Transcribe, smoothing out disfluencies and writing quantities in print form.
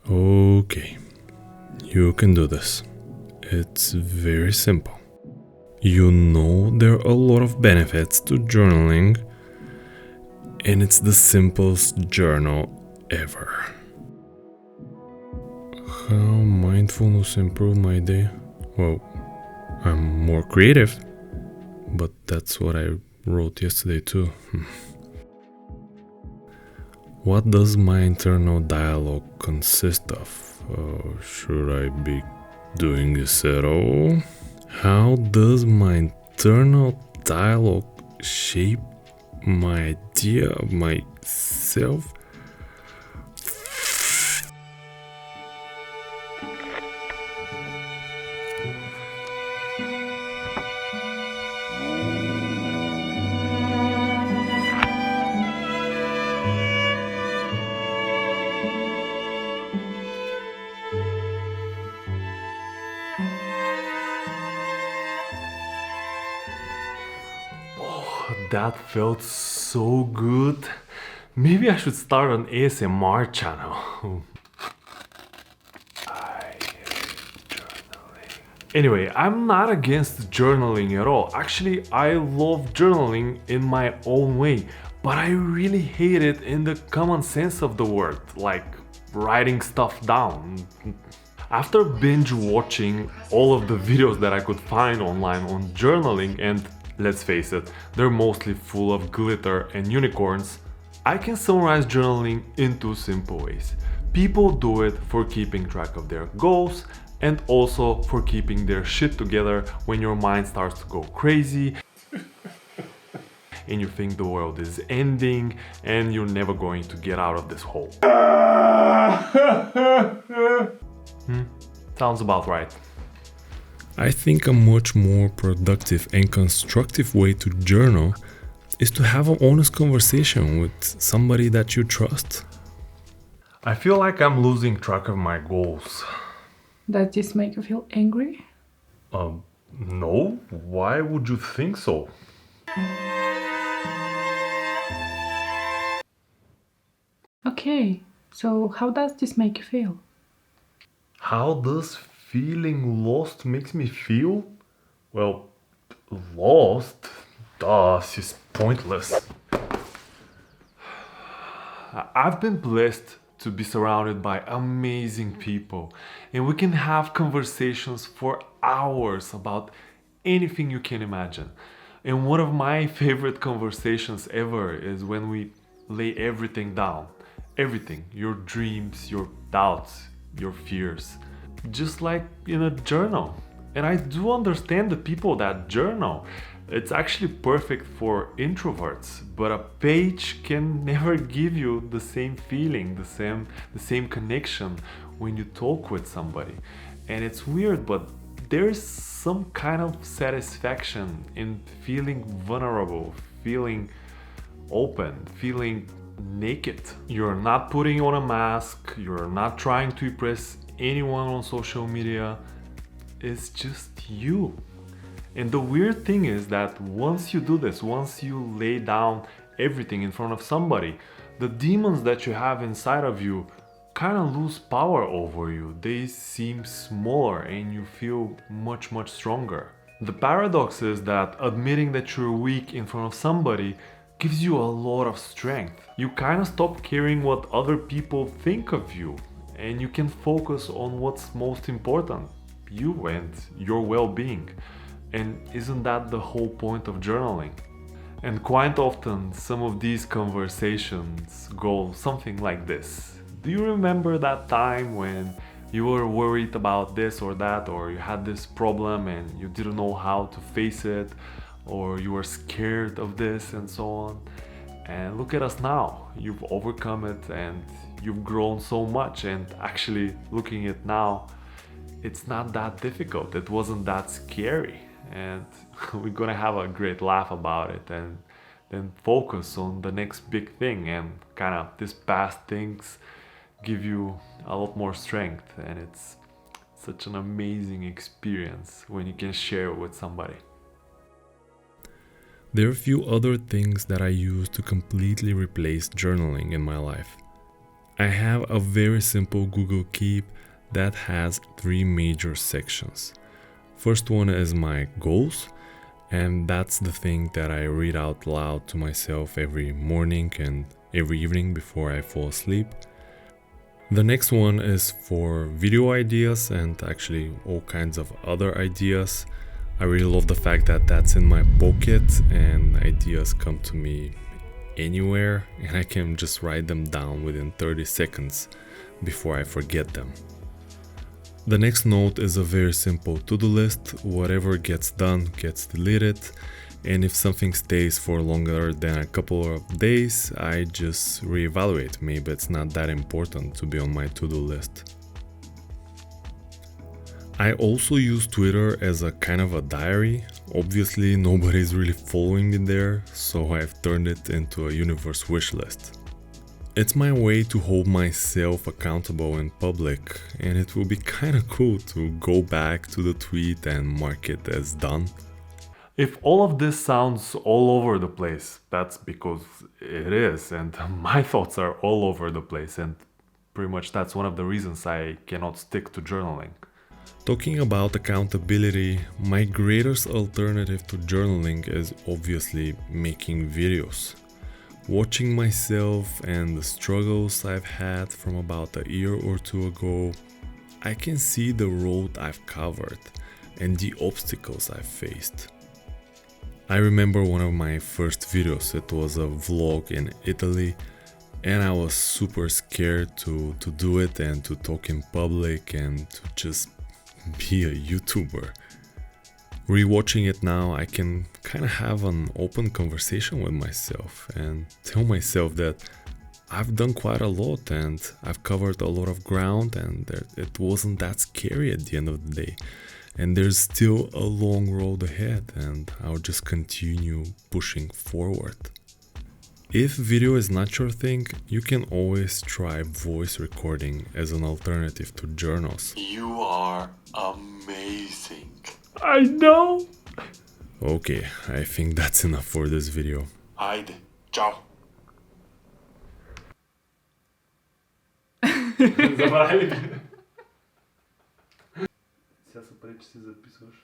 Okay, you can do this. It's very simple. You know there are a lot of benefits to journaling, and it's the simplest journal ever. How mindfulness improved my day? Well, I'm more creative, but that's what I wrote yesterday too. What does my internal dialogue consist of? Should I be doing this at all? How does my internal dialogue shape my idea of myself? That felt so good. Maybe I should start an ASMR channel. Anyway, I'm not against journaling at all. Actually, I love journaling in my own way, but I really hate it in the common sense of the word, like writing stuff down. After binge watching all of the videos that I could find online on journaling, and let's face it, they're mostly full of glitter and unicorns, I can summarize journaling in two simple ways. People do it for keeping track of their goals and also for keeping their shit together when your mind starts to go crazy and you think the world is ending and you're never going to get out of this hole. Sounds about right. I think a much more productive and constructive way to journal is to have an honest conversation with somebody that you trust. I feel like I'm losing track of my goals. Does this make you feel angry? No? Why would you think so? Okay, so how does this make you feel? How does feeling lost makes me feel? Well, lost? Duh, is pointless. I've been blessed to be surrounded by amazing people, and we can have conversations for hours about anything you can imagine. And one of my favorite conversations ever is when we lay everything down. Everything, your dreams, your doubts, your fears, just like in a journal. And I do understand the people that journal. It's actually perfect for introverts, but a page can never give you the same feeling, the same connection when you talk with somebody. And it's weird, but there's some kind of satisfaction in feeling vulnerable, feeling open, feeling naked. You're not putting on a mask, you're not trying to impress anyone on social media. It's just you. And the weird thing is that once you do this, once you lay down everything in front of somebody, the demons that you have inside of you kind of lose power over you. They seem smaller and you feel much, much stronger. The paradox is that admitting that you're weak in front of somebody gives you a lot of strength. You kind of stop caring what other people think of you, and you can focus on what's most important, you and your well-being. And isn't that the whole point of journaling? And quite often, some of these conversations go something like this. Do you remember that time when you were worried about this or that, or you had this problem and you didn't know how to face it, or you were scared of this and so on? And look at us now. You've overcome it and you've grown so much, and actually looking at it now, it's not that difficult. It wasn't that scary, and we're gonna have a great laugh about it and then focus on the next big thing. And kind of these past things give you a lot more strength, and it's such an amazing experience when you can share it with somebody. There are a few other things that I use to completely replace journaling in my life. I have a very simple Google Keep that has 3 major sections. First one is my goals, and that's the thing that I read out loud to myself every morning and every evening before I fall asleep. The next one is for video ideas and actually all kinds of other ideas. I really love the fact that that's in my pocket and ideas come to me anywhere and I can just write them down within 30 seconds before I forget them. The next note is a very simple to-do list. Whatever gets done gets deleted, and if something stays for longer than a couple of days, I just reevaluate. Maybe it's not that important to be on my to-do list. I also use Twitter as a kind of a diary. Obviously nobody's really following me there, so I've turned it into a universe wish list. It's my way to hold myself accountable in public, and it will be kinda cool to go back to the tweet and mark it as done. If all of this sounds all over the place, that's because it is, and my thoughts are all over the place, and pretty much that's one of the reasons I cannot stick to journaling. Talking about accountability, my greatest alternative to journaling is obviously making videos. Watching myself and the struggles I've had from about a year or two ago, I can see the road I've covered and the obstacles I've faced. I remember one of my first videos. It was a vlog in Italy, and I was super scared to do it and to talk in public and to just be a YouTuber. Rewatching it now, I can kind of have an open conversation with myself and tell myself that I've done quite a lot and I've covered a lot of ground and it wasn't that scary at the end of the day. And there's still a long road ahead and I'll just continue pushing forward. If video is not your thing, you can always try voice recording as an alternative to journals. You are amazing. I know! Okay, I think that's enough for this video. Haydi, ciao. Забравили. Сега се прави, че си записваш.